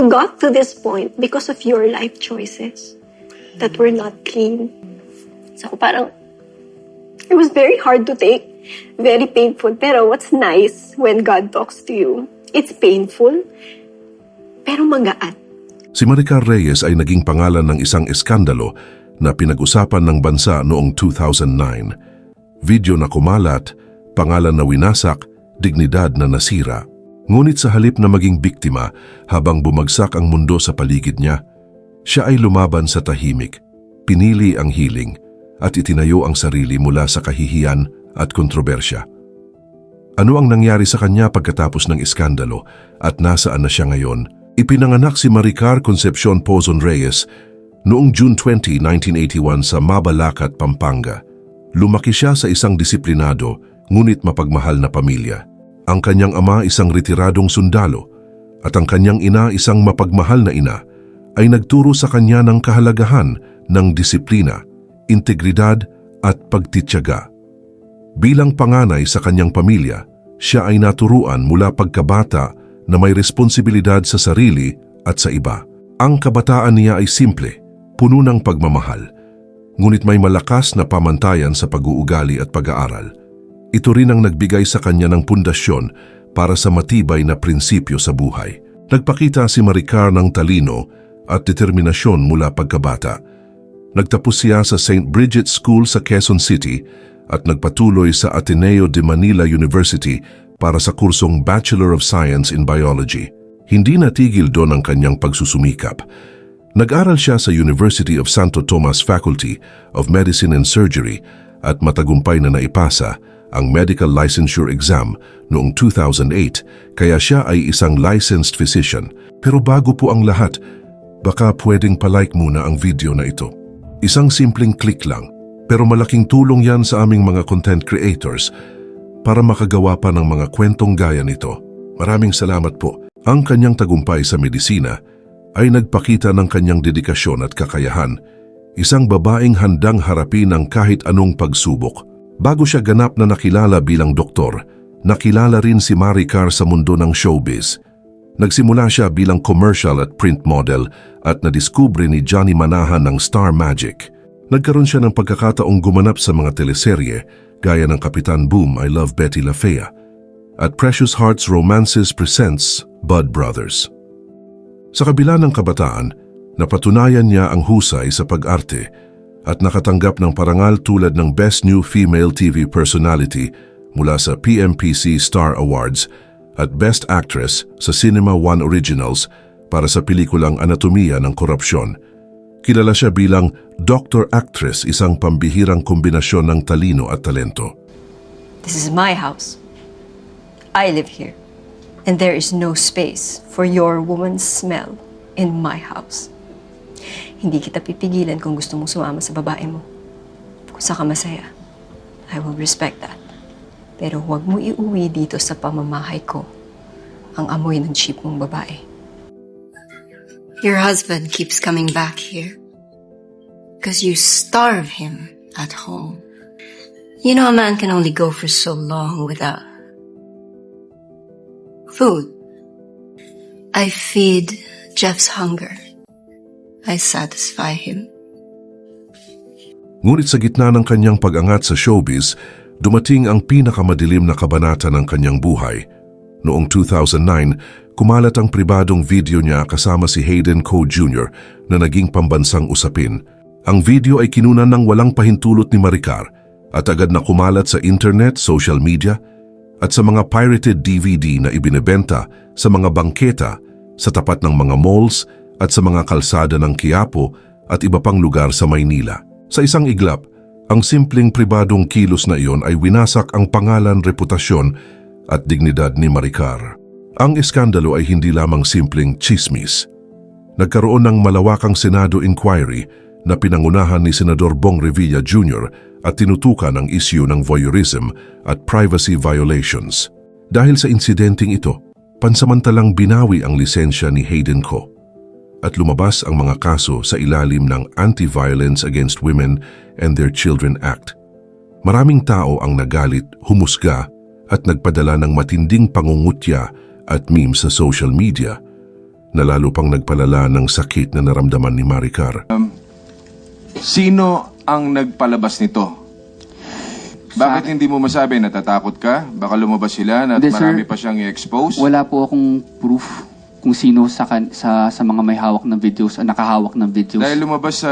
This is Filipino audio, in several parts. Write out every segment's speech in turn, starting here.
got to this point because of your life choices that were not clean. So parang, it was very hard to take, very painful. Pero what's nice when God talks to you, it's painful, pero magaan. Si Maricar Reyes ay naging pangalan ng isang eskandalo na pinag-usapan ng bansa noong 2009. Video na kumalat, pangalan na winasak, dignidad na nasira. Ngunit sa halip na maging biktima habang bumagsak ang mundo sa paligid niya, siya ay lumaban sa tahimik, pinili ang healing at itinayo ang sarili mula sa kahihiyan at kontrobersya. Ano ang nangyari sa kanya pagkatapos ng iskandalo at nasaan na siya ngayon? Ipinanganak si Maricar Concepcion Pozon Reyes noong June 20, 1981 sa Mabalacat, Pampanga. Lumaki siya sa isang disiplinado ngunit mapagmahal na pamilya. Ang kanyang ama isang retiradong sundalo at ang kanyang ina isang mapagmahal na ina ay nagturo sa kanya ng kahalagahan ng disiplina, integridad at pagtitiyaga. Bilang panganay sa kanyang pamilya, siya ay naturuan mula pagkabata na may responsibilidad sa sarili at sa iba. Ang kabataan niya ay simple, puno ng pagmamahal, ngunit may malakas na pamantayan sa pag-uugali at pag-aaral. Ito rin ang nagbigay sa kanya ng pundasyon para sa matibay na prinsipyo sa buhay. Nagpakita si Maricar ng talino at determinasyon mula pagkabata. Nagtapos siya sa St. Bridget's School sa Quezon City at nagpatuloy sa Ateneo de Manila University para sa kursong Bachelor of Science in Biology. Hindi natigil doon ang kanyang pagsusumikap. Nag-aral siya sa University of Santo Tomas Faculty of Medicine and Surgery at matagumpay na naipasa ang medical licensure exam noong 2008, kaya siya ay isang licensed physician. Pero bago po ang lahat, baka pwedeng palike muna ang video na ito. Isang simpleng click lang, pero malaking tulong yan sa aming mga content creators para makagawa pa ng mga kwentong gaya nito. Maraming salamat po. Ang kanyang tagumpay sa medisina ay nagpakita ng kanyang dedikasyon at kakayahan. Isang babaeng handang harapin ang kahit anong pagsubok. Bago siya ganap na nakilala bilang doktor, nakilala rin si Maricar sa mundo ng showbiz. Nagsimula siya bilang commercial at print model at nadiskubre ni Johnny Manahan ng Star Magic. Nagkaroon siya ng pagkakataong gumanap sa mga teleserye gaya ng Kapitan Boom, I Love Betty La Fea, at Precious Hearts Romances presents Bud Brothers. Sa kabila ng kabataan, napatunayan niya ang husay sa pag-arte at nakatanggap ng parangal tulad ng Best New Female TV Personality mula sa PMPC Star Awards at Best Actress sa Cinema One Originals para sa pelikulang Anatomiya ng Korupsyon. Kilala siya bilang Doctor Actress, isang pambihirang kombinasyon ng talino at talento. This is my house. I live here. And there is no space for your woman's smell in my house. Hindi kita pipigilan kung gusto mong sumama sa babae mo. Kung saan ka masaya, I will respect that. Pero huwag mo iuwi dito sa pamamahay ko ang amoy ng cheap mong babae. Your husband keeps coming back here because you starve him at home. You know, a man can only go for so long without food. I feed Jeff's hunger. I satisfy him. Ngunit sa gitna ng kanyang pag-angat sa showbiz, dumating ang pinakamadilim na kabanata ng kanyang buhay. Noong 2009, kumalat ang pribadong video niya kasama si Hayden Coe Jr. na naging pambansang usapin. Ang video ay kinunan ng walang pahintulot ni Maricar at agad na kumalat sa internet, social media at sa mga pirated DVD na ibinebenta sa mga bangketa, sa tapat ng mga malls at sa mga kalsada ng Quiapo at iba pang lugar sa Maynila. Sa isang iglap, ang simpleng pribadong kilos na iyon ay winasak ang pangalan, reputasyon at dignidad ni Maricar. Ang iskandalo ay hindi lamang simpleng chismis. Nagkaroon ng malawakang Senado inquiry na pinangunahan ni Senador Bong Revilla Jr. at tinutukan ang issue ng voyeurism at privacy violations. Dahil sa insidenteng ito, pansamantalang binawi ang lisensya ni Hayden Coe at lumabas ang mga kaso sa ilalim ng Anti-Violence Against Women and Their Children Act. Maraming tao ang nagalit, humusga at nagpadala ng matinding pangungutya at memes sa social media. na lalo pang nagpalala ng sakit na naramdaman ni Maricar. Sino ang nagpalabas nito? Bakit hindi mo masabi? Natatakot ka? Baka lumabas sila na Hindi, sir. marami pa siyang i-expose? Wala po akong proof kung sino sa mga may hawak ng videos o nakahawak ng videos. Dahil lumabas sa...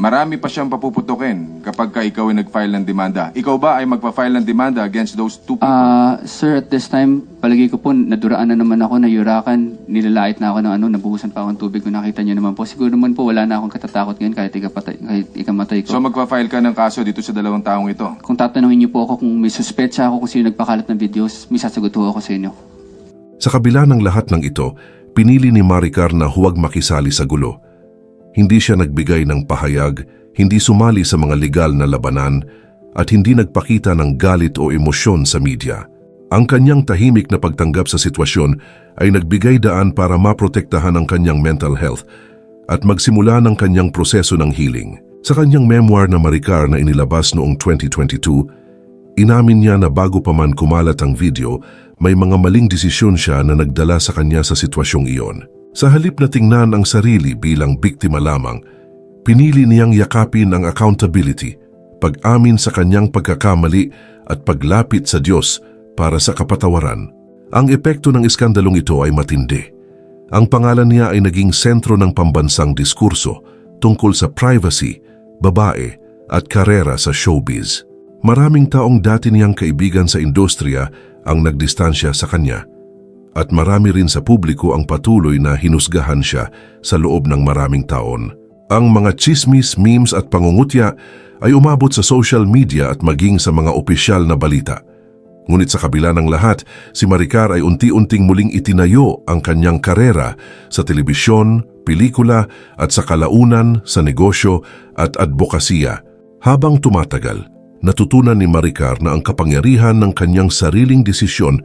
marami pa siyang papuputukin kapag ka ikaw ay nag-file ng demanda. Ikaw ba ay magpa-file ng demanda against those two people? Sir, at this time, palagi ko po, naduraan na naman ako, nayurakan, nilalait na ako ng nabuhusan pa akong tubig. Kung nakita niyo naman po, siguro naman po wala na akong katatakot ngayon kahit ikamatay ko. So magpa-file ka ng kaso dito sa dalawang taong ito? Kung tatanungin niyo po ako kung may suspetsa ako kung sino nagpakalat ng videos, may sasagot po ako sa inyo. Sa kabila ng lahat ng ito, pinili ni Maricar na huwag makisali sa gulo. Hindi siya nagbigay ng pahayag, hindi sumali sa mga legal na labanan, at hindi nagpakita ng galit o emosyon sa media. Ang kanyang tahimik na pagtanggap sa sitwasyon ay nagbigay daan para maprotektahan ang kanyang mental health at magsimula ng kanyang proseso ng healing. Sa kanyang memoir na Maricar na inilabas noong 2022, inamin niya na bago pa man kumalat ang video, may mga maling desisyon siya na nagdala sa kanya sa sitwasyong iyon. Sa halip na tingnan ang sarili bilang biktima lamang, pinili niyang yakapin ang accountability, pag-amin sa kanyang pagkakamali at paglapit sa Diyos para sa kapatawaran. Ang epekto ng iskandalong ito ay matindi. Ang pangalan niya ay naging sentro ng pambansang diskurso tungkol sa privacy, babae at karera sa showbiz. Maraming taong dati niyang kaibigan sa industriya ang nagdistansya sa kanya. At marami rin sa publiko ang patuloy na hinusgahan siya sa loob ng maraming taon. Ang mga chismis, memes at pangungutya ay umabot sa social media at maging sa mga opisyal na balita. Ngunit sa kabila ng lahat, si Maricar ay unti-unting muling itinayo ang kanyang karera sa telebisyon, pelikula at sa kalaunan, sa negosyo at advokasya. Habang tumatagal, natutunan ni Maricar na ang kapangyarihan ng kanyang sariling desisyon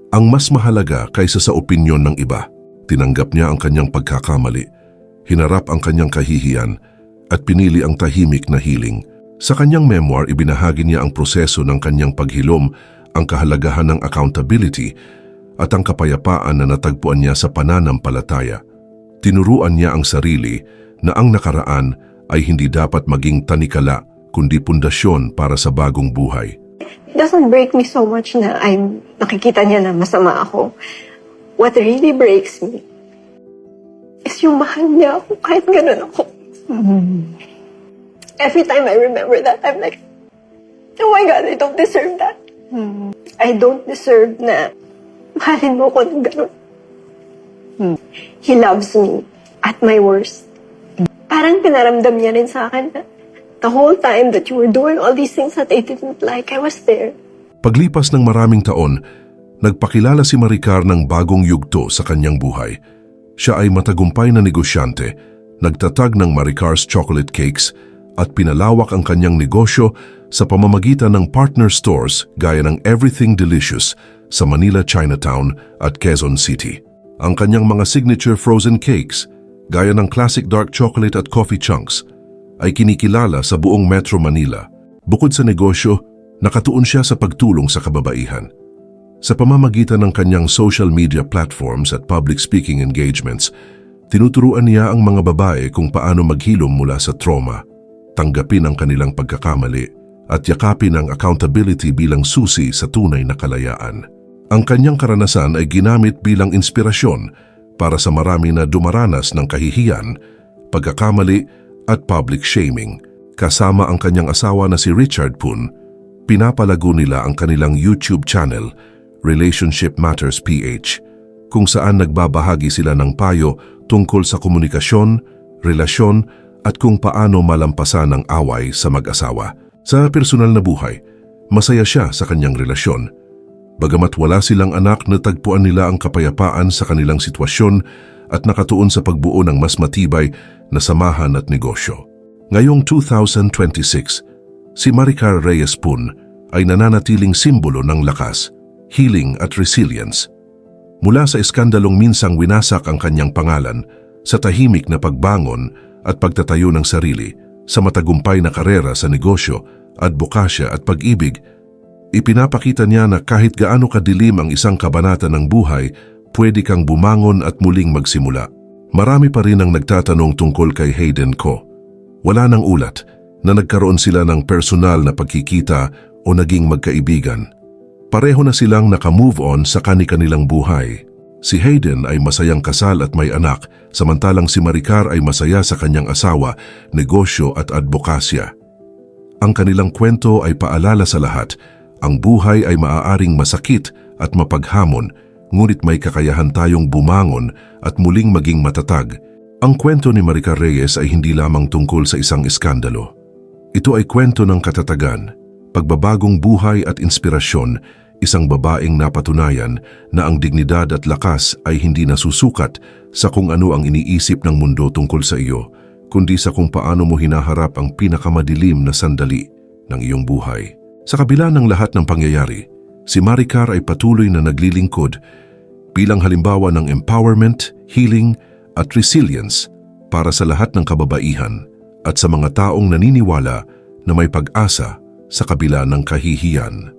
ang mas mahalaga kaysa sa opinyon ng iba. Tinanggap niya ang kanyang pagkakamali, hinarap ang kanyang kahihiyan, at pinili ang tahimik na healing. Sa kanyang memoir, ibinahagi niya ang proseso ng kanyang paghilom, ang kahalagahan ng accountability, at ang kapayapaan na natagpuan niya sa pananampalataya. Tinuruan niya ang sarili na ang nakaraan ay hindi dapat maging tanikala, kundi pundasyon para sa bagong buhay. It doesn't break me so much na nakikita niya na masama ako. What really breaks me is yung mahal niya ako kahit ganun ako. Every time I remember that, I'm like, oh my God, I don't deserve that. I don't deserve na mahalin mo ko ng ganun. He loves me at my worst. Parang pinaramdam niya rin sa akin na the whole time that you were doing all these things that I didn't like, I was there. Paglipas ng maraming taon, nagpakilala si Maricar ng bagong yugto sa kanyang buhay. Siya ay matagumpay na negosyante, nagtatag ng Maricar's Chocolate Cakes at pinalawak ang kanyang negosyo sa pamamagitan ng partner stores gaya ng Everything Delicious sa Manila Chinatown at Quezon City. Ang kanyang mga signature frozen cakes, gaya ng Classic Dark Chocolate at Coffee Chunks, ay kinikilala sa buong Metro Manila. Bukod sa negosyo, nakatuon siya sa pagtulong sa kababaihan. Sa pamamagitan ng kanyang social media platforms at public speaking engagements, tinuturuan niya ang mga babae kung paano maghilom mula sa trauma, tanggapin ang kanilang pagkakamali, at yakapin ang accountability bilang susi sa tunay na kalayaan. Ang kanyang karanasan ay ginamit bilang inspirasyon para sa marami na dumaranas ng kahihiyan, pagkakamali, at public shaming. Kasama ang kanyang asawa na si Richard Poon, pinapalago nila ang kanilang YouTube channel, Relationship Matters PH, kung saan nagbabahagi sila ng payo tungkol sa komunikasyon, relasyon, at kung paano malampasan ang away sa mag-asawa. Sa personal na buhay, masaya siya sa kanyang relasyon. Bagamat wala silang anak, natagpuan nila ang kapayapaan sa kanilang sitwasyon at nakatuon sa pagbuo ng mas matibay na samahan at negosyo. Ngayong 2026, si Maricar Reyes Poon ay nananatiling simbolo ng lakas, healing at resilience. Mula sa iskandalong minsang winasak ang kanyang pangalan, sa tahimik na pagbangon at pagtatayo ng sarili, sa matagumpay na karera sa negosyo, advokasya at pag-ibig, ipinapakita niya na kahit gaano kadilim ang isang kabanata ng buhay, pwede kang bumangon at muling magsimula. Marami pa rin ang nagtatanong tungkol kay Hayden ko. Wala nang ulat na nagkaroon sila ng personal na pagkikita o naging magkaibigan. Pareho na silang naka-move on sa kani-kanilang buhay. Si Hayden ay masayang kasal at may anak, samantalang si Maricar ay masaya sa kanyang asawa, negosyo at advokasya. Ang kanilang kwento ay paalala sa lahat, ang buhay ay maaaring masakit at mapaghamon, ngunit may kakayahan tayong bumangon at muling maging matatag. Ang kwento ni Maricar Reyes ay hindi lamang tungkol sa isang iskandalo. Ito ay kwento ng katatagan, pagbabagong buhay at inspirasyon, isang babaeng napatunayan na ang dignidad at lakas ay hindi nasusukat sa kung ano ang iniisip ng mundo tungkol sa iyo, kundi sa kung paano mo hinaharap ang pinakamadilim na sandali ng iyong buhay. Sa kabila ng lahat ng pangyayari, si Maricar ay patuloy na naglilingkod bilang halimbawa ng empowerment, healing at resilience para sa lahat ng kababaihan at sa mga taong naniniwala na may pag-asa sa kabila ng kahihiyan.